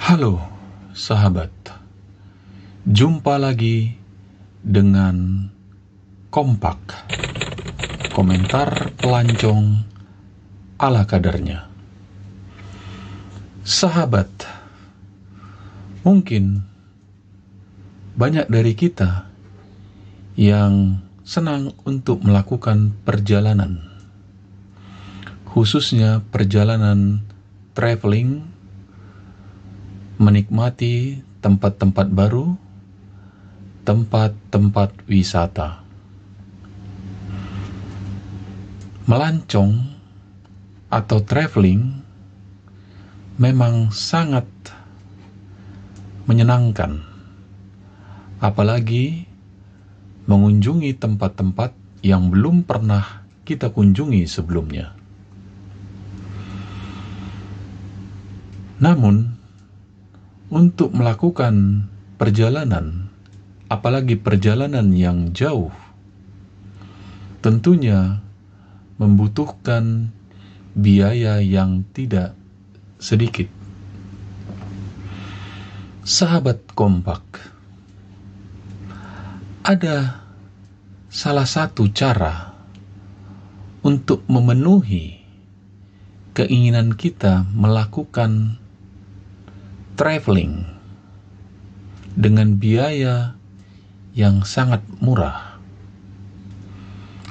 Halo sahabat, jumpa lagi dengan Kompak, komentar pelancong ala kadarnya. Sahabat, mungkin banyak dari kita yang senang untuk melakukan perjalanan, khususnya perjalanan traveling, menikmati tempat-tempat baru, tempat-tempat wisata. Melancong atau traveling memang sangat menyenangkan, apalagi mengunjungi tempat-tempat yang belum pernah kita kunjungi sebelumnya. Namun, untuk melakukan perjalanan, apalagi perjalanan yang jauh, tentunya membutuhkan biaya yang tidak sedikit. Sahabat Kompak, ada salah satu cara untuk memenuhi keinginan kita melakukan traveling dengan biaya yang sangat murah.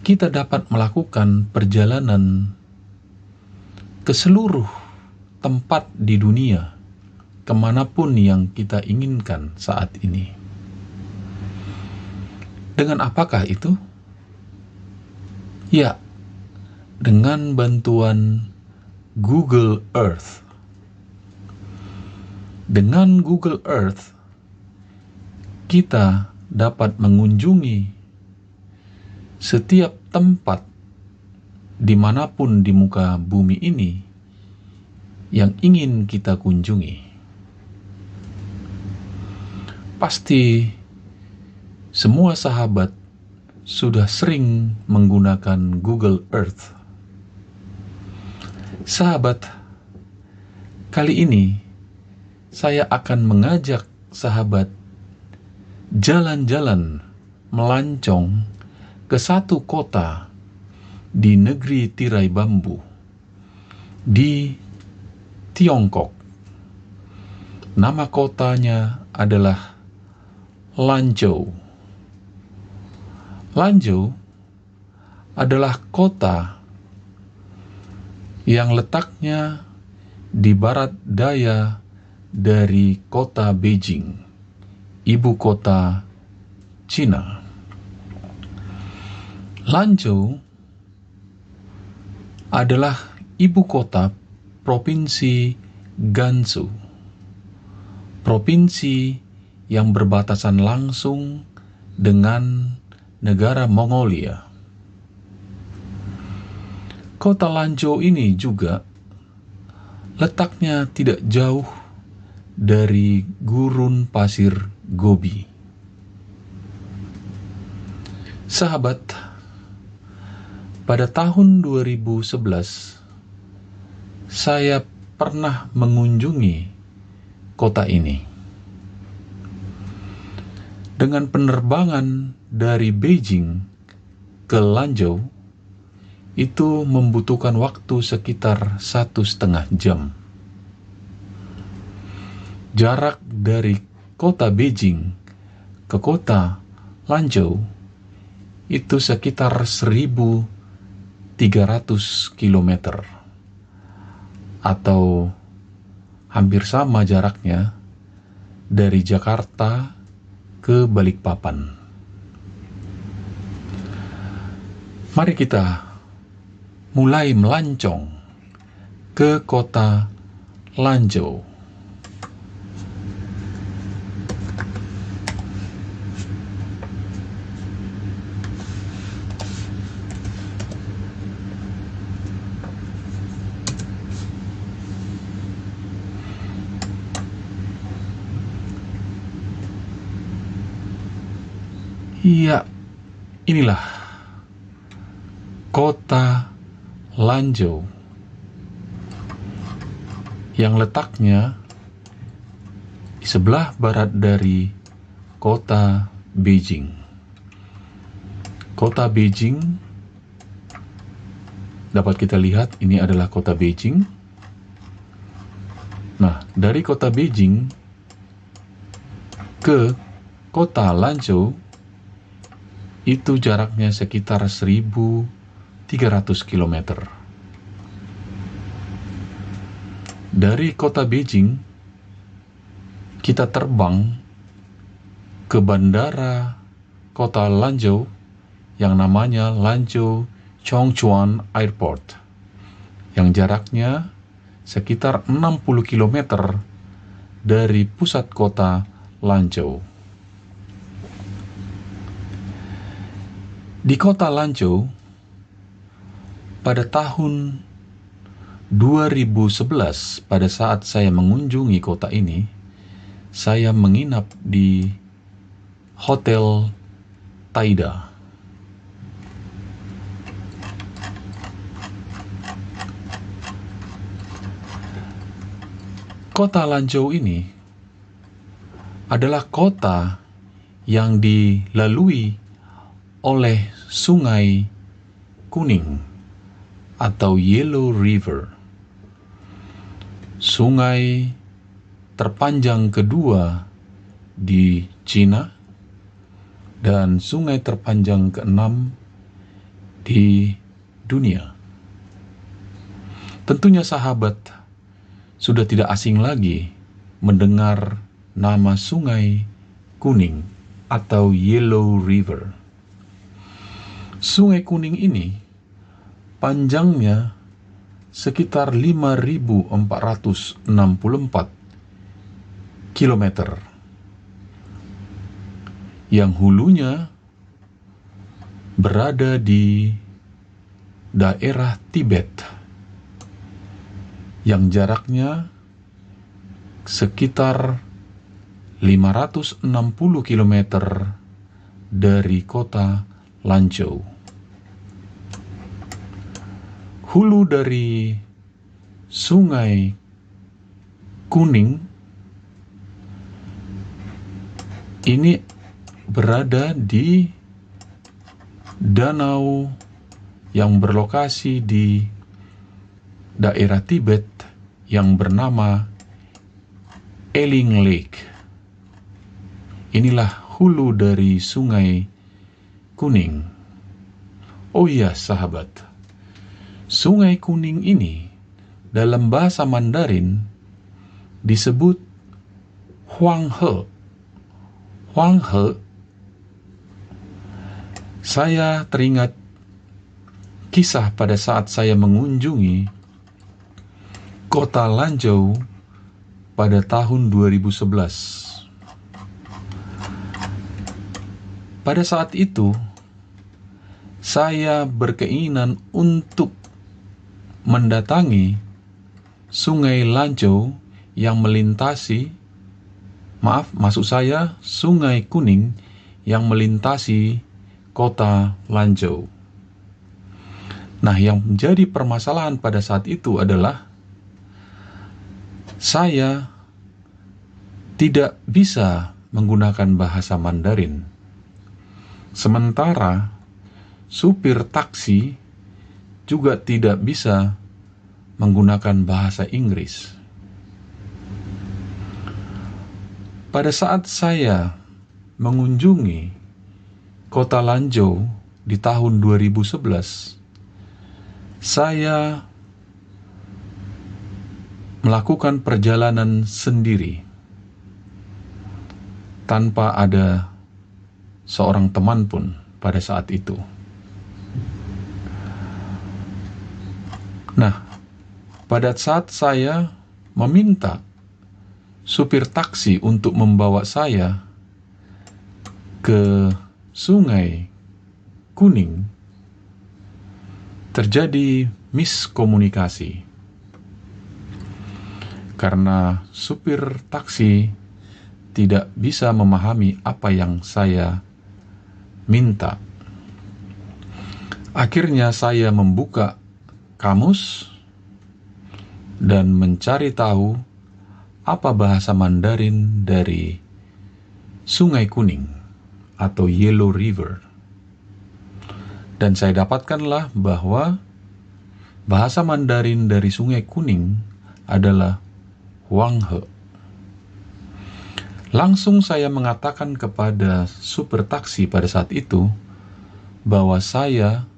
Kita dapat melakukan perjalanan ke seluruh tempat di dunia, kemanapun yang kita inginkan saat ini. Dengan apakah itu? Ya, dengan bantuan Google Earth. Dengan Google Earth, kita dapat mengunjungi setiap tempat dimanapun di muka bumi ini yang ingin kita kunjungi. Pasti semua sahabat sudah sering menggunakan Google Earth. Sahabat, kali ini saya akan mengajak sahabat jalan-jalan melancong ke satu kota di negeri tirai bambu di Tiongkok. Nama kotanya adalah Lanzhou. Lanzhou adalah kota yang letaknya di barat daya dari kota Beijing, ibu kota Cina. Lanzhou adalah ibu kota provinsi Gansu, provinsi yang berbatasan langsung dengan negara Mongolia. Kota Lanzhou ini juga letaknya tidak jauh dari gurun pasir Gobi. Sahabat, pada tahun 2011 saya pernah mengunjungi kota ini. Dengan penerbangan dari Beijing ke Lanzhou itu membutuhkan waktu sekitar 1,5 jam. Jarak dari kota Beijing ke kota Lanzhou itu sekitar 1.300 km atau hampir sama jaraknya dari Jakarta ke Balikpapan. Mari kita mulai melancong ke kota Lanzhou. Iya, inilah kota Lanzhou yang letaknya di sebelah barat dari kota Beijing. Kota Beijing, dapat kita lihat ini adalah kota Beijing. Nah, dari kota Beijing ke kota Lanzhou itu jaraknya sekitar 1.300 km. Dari kota Beijing kita terbang ke bandara kota Lanzhou yang namanya Lanzhou Chongchuan Airport, yang jaraknya sekitar 60 km dari pusat kota Lanzhou. Di kota Lanzhou, pada tahun 2011, pada saat saya mengunjungi kota ini, saya menginap di Hotel Taida. Kota Lanzhou ini adalah kota yang dilalui oleh Sungai Kuning atau Yellow River. Sungai terpanjang kedua di Cina dan sungai terpanjang keenam di dunia. Tentunya sahabat sudah tidak asing lagi mendengar nama Sungai Kuning atau Yellow River. Sungai Kuning ini panjangnya sekitar 5.464 km, yang hulunya berada di daerah Tibet, yang jaraknya sekitar 560 km dari kota Lanzhou. Hulu dari Sungai Kuning ini berada di danau yang berlokasi di daerah Tibet yang bernama Eling Lake. Inilah hulu dari Sungai Kuning. Oh iya sahabat, Sungai Kuning ini dalam bahasa Mandarin disebut Huanghe. Huanghe, saya teringat kisah pada saat saya mengunjungi kota Lanzhou pada tahun 2011. Pada saat itu, saya berkeinginan untuk mendatangi Sungai Lanzhou yang melintasi, Sungai Kuning yang melintasi kota Lanzhou. Nah, yang menjadi permasalahan pada saat itu adalah saya tidak bisa menggunakan bahasa Mandarin. Sementara supir taksi juga tidak bisa menggunakan bahasa Inggris. Pada saat saya mengunjungi kota Lanzhou di tahun 2011, saya melakukan perjalanan sendiri tanpa ada seorang teman pun pada saat itu. Nah, pada saat saya meminta supir taksi untuk membawa saya ke Sungai Kuning, terjadi miskomunikasi karena supir taksi tidak bisa memahami apa yang saya minta. Akhirnya saya membuka kamus dan mencari tahu apa bahasa Mandarin dari Sungai Kuning atau Yellow River. Dan saya dapatkanlah bahwa bahasa Mandarin dari Sungai Kuning adalah Huanghe. Langsung saya mengatakan kepada supir taksi pada saat itu bahwa saya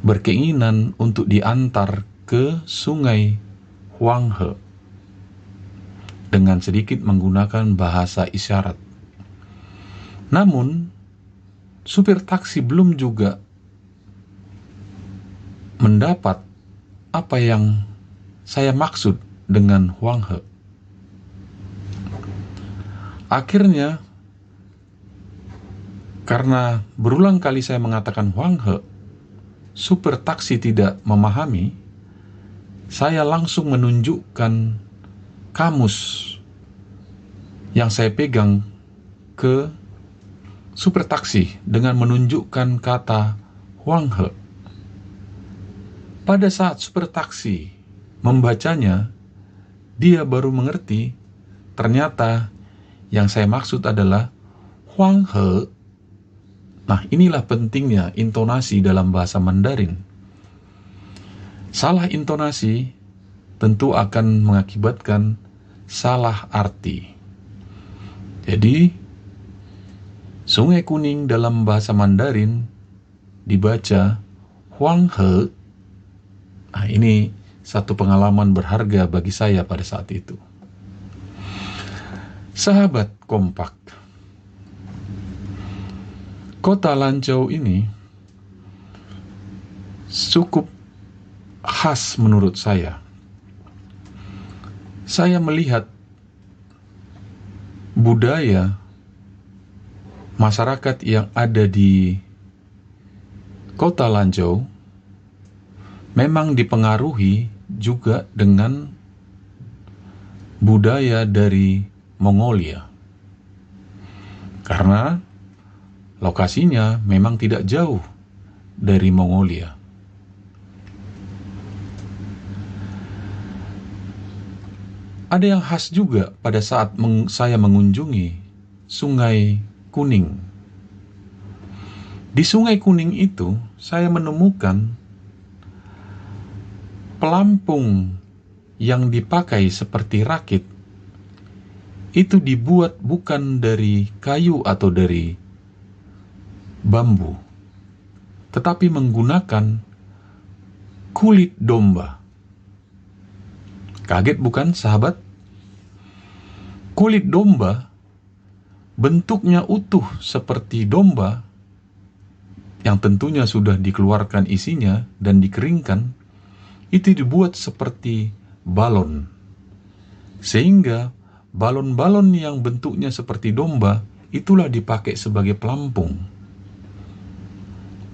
berkeinginan untuk diantar ke Sungai Huanghe dengan sedikit menggunakan bahasa isyarat. Namun, supir taksi belum juga mendapat apa yang saya maksud dengan Huanghe. Akhirnya, karena berulang kali saya mengatakan Huanghe, supir taksi tidak memahami, saya langsung menunjukkan kamus yang saya pegang ke supir taksi dengan menunjukkan kata Huanghe. Pada saat supir taksi membacanya, dia baru mengerti ternyata yang saya maksud adalah Huanghe. Nah, inilah pentingnya intonasi dalam bahasa Mandarin. Salah intonasi tentu akan mengakibatkan salah arti. Jadi, Sungai Kuning dalam bahasa Mandarin dibaca Huanghe. Nah, ini satu pengalaman berharga bagi saya pada saat itu. Sahabat kompak, Kota Lanzhou ini cukup khas menurut saya. Saya melihat budaya masyarakat yang ada di Kota Lanzhou memang dipengaruhi juga dengan budaya dari Mongolia. Karena lokasinya memang tidak jauh dari Mongolia. Ada yang khas juga pada saat saya mengunjungi Sungai Kuning. Di Sungai Kuning itu, saya menemukan pelampung yang dipakai seperti rakit, itu dibuat bukan dari kayu atau dari bambu, tetapi menggunakan kulit domba. Kaget bukan, sahabat? Kulit domba bentuknya utuh seperti domba, yang tentunya sudah dikeluarkan isinya dan dikeringkan, itu dibuat seperti balon. Sehingga balon-balon yang bentuknya seperti domba itulah dipakai sebagai pelampung.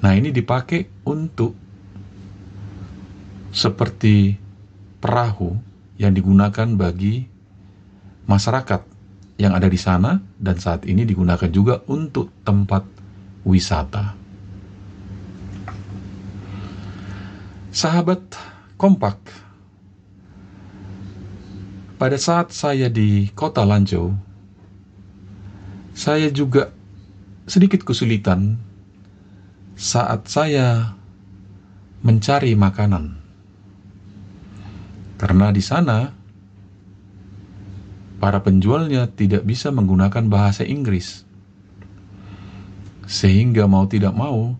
Nah, ini dipakai untuk seperti perahu yang digunakan bagi masyarakat yang ada di sana, dan saat ini digunakan juga untuk tempat wisata. Sahabat kompak, pada saat saya di Kota Lanzhou, saya juga sedikit kesulitan saat saya mencari makanan. Karena di sana para penjualnya tidak bisa menggunakan bahasa Inggris. Sehingga mau tidak mau,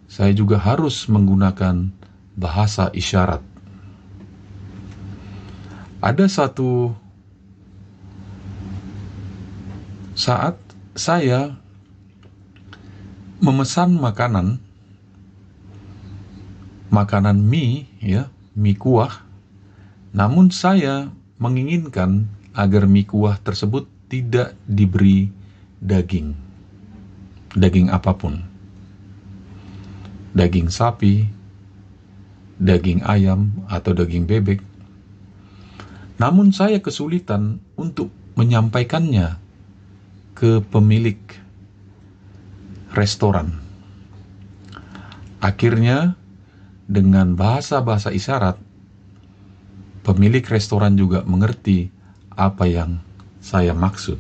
saya juga harus menggunakan bahasa isyarat. Ada satu saat saya memesan makanan mie, mie kuah. Namun saya menginginkan agar mie kuah tersebut tidak diberi daging apapun. Daging sapi, daging ayam, atau daging bebek. Namun saya kesulitan untuk menyampaikannya ke pemilik restoran. Akhirnya, dengan bahasa-bahasa isyarat, pemilik restoran juga mengerti apa yang saya maksud.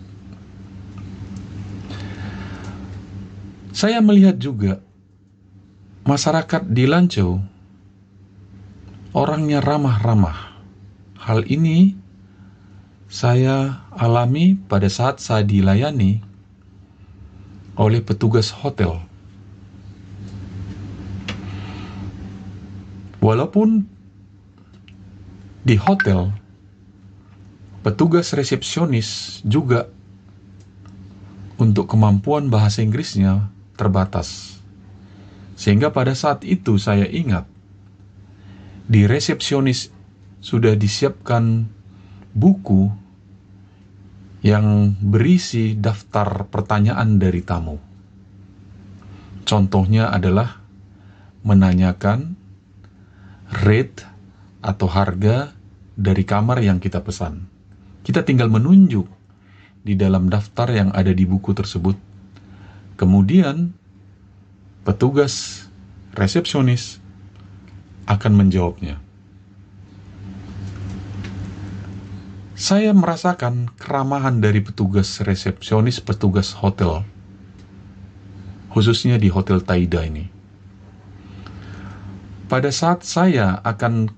Saya melihat juga masyarakat di Lanzhou orangnya ramah-ramah. Hal ini saya alami pada saat saya dilayani oleh petugas hotel. Walaupun di hotel, petugas resepsionis juga untuk kemampuan bahasa Inggrisnya terbatas. Sehingga pada saat itu saya ingat, di resepsionis sudah disiapkan buku yang berisi daftar pertanyaan dari tamu. Contohnya adalah menanyakan rate atau harga dari kamar yang kita pesan. Kita tinggal menunjuk di dalam daftar yang ada di buku tersebut. Kemudian petugas resepsionis akan menjawabnya. Saya merasakan keramahan dari petugas resepsionis, petugas hotel, khususnya di Hotel Taida ini. Pada saat saya akan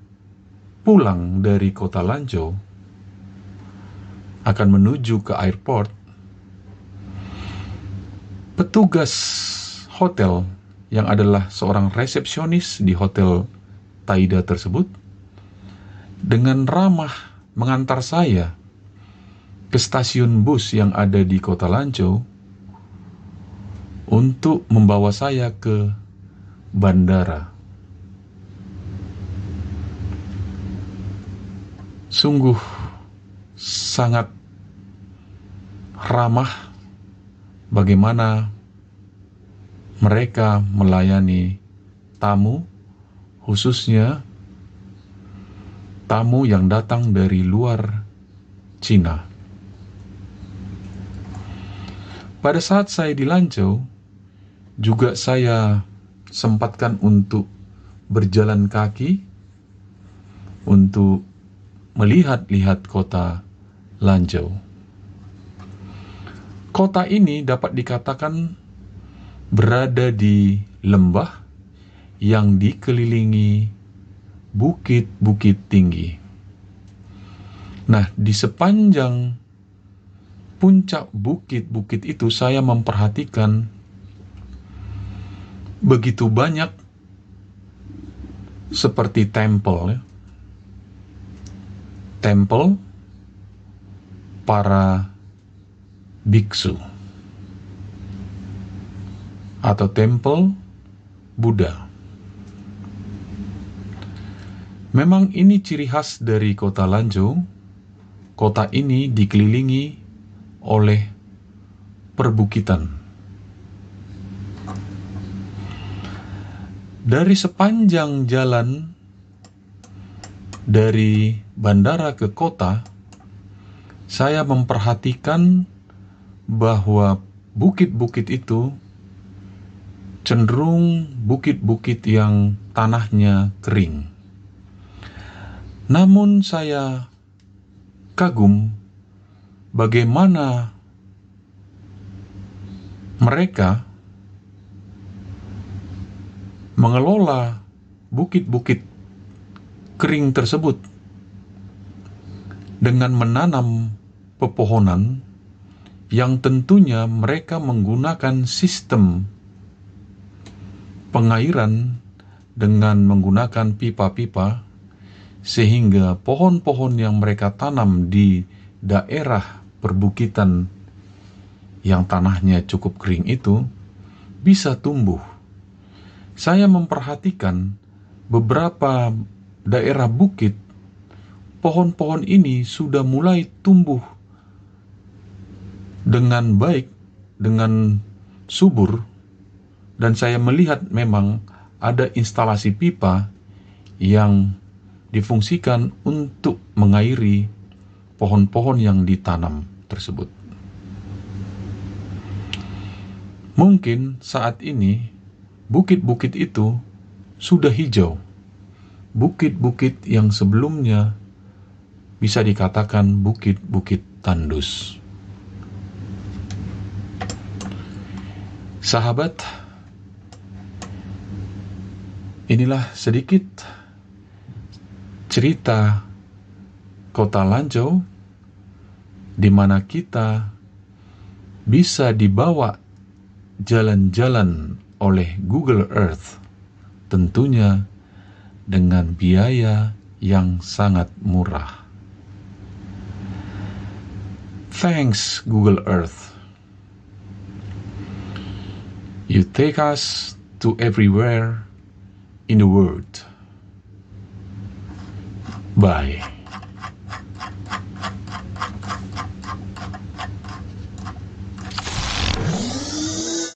pulang dari kota Lanzhou, akan menuju ke airport, petugas hotel yang adalah seorang resepsionis di Hotel Taida tersebut dengan ramah mengantar saya ke stasiun bus yang ada di kota Lanzhou untuk membawa saya ke bandara. Sungguh sangat ramah bagaimana mereka melayani tamu, khususnya tamu yang datang dari luar Cina. Pada saat saya di Lanzhou, juga saya sempatkan untuk berjalan kaki untuk melihat-lihat kota Lanzhou. Kota ini dapat dikatakan berada di lembah yang dikelilingi bukit-bukit tinggi. Nah, di sepanjang puncak bukit-bukit itu saya memperhatikan begitu banyak seperti tempel, ya. Tempel para biksu atau tempel Buddha. Memang ini ciri khas dari kota Lanzhou. Kota ini dikelilingi oleh perbukitan. Dari sepanjang jalan dari bandara ke kota, saya memperhatikan bahwa bukit-bukit itu cenderung bukit-bukit yang tanahnya kering. Namun saya kagum bagaimana mereka mengelola bukit-bukit kering tersebut dengan menanam pepohonan yang tentunya mereka menggunakan sistem pengairan dengan menggunakan pipa-pipa, sehingga pohon-pohon yang mereka tanam di daerah perbukitan yang tanahnya cukup kering itu bisa tumbuh. Saya memperhatikan beberapa daerah bukit, pohon-pohon ini sudah mulai tumbuh dengan baik, dengan subur, dan saya melihat memang ada instalasi pipa yang difungsikan untuk mengairi pohon-pohon yang ditanam tersebut. Mungkin saat ini bukit-bukit itu sudah hijau. Bukit-bukit yang sebelumnya bisa dikatakan bukit-bukit tandus. Sahabat, inilah sedikit cerita Kota Lanzhou di mana kita bisa dibawa jalan-jalan oleh Google Earth, tentunya dengan biaya yang sangat murah. Thanks Google Earth. You take us to everywhere in the world. Bye.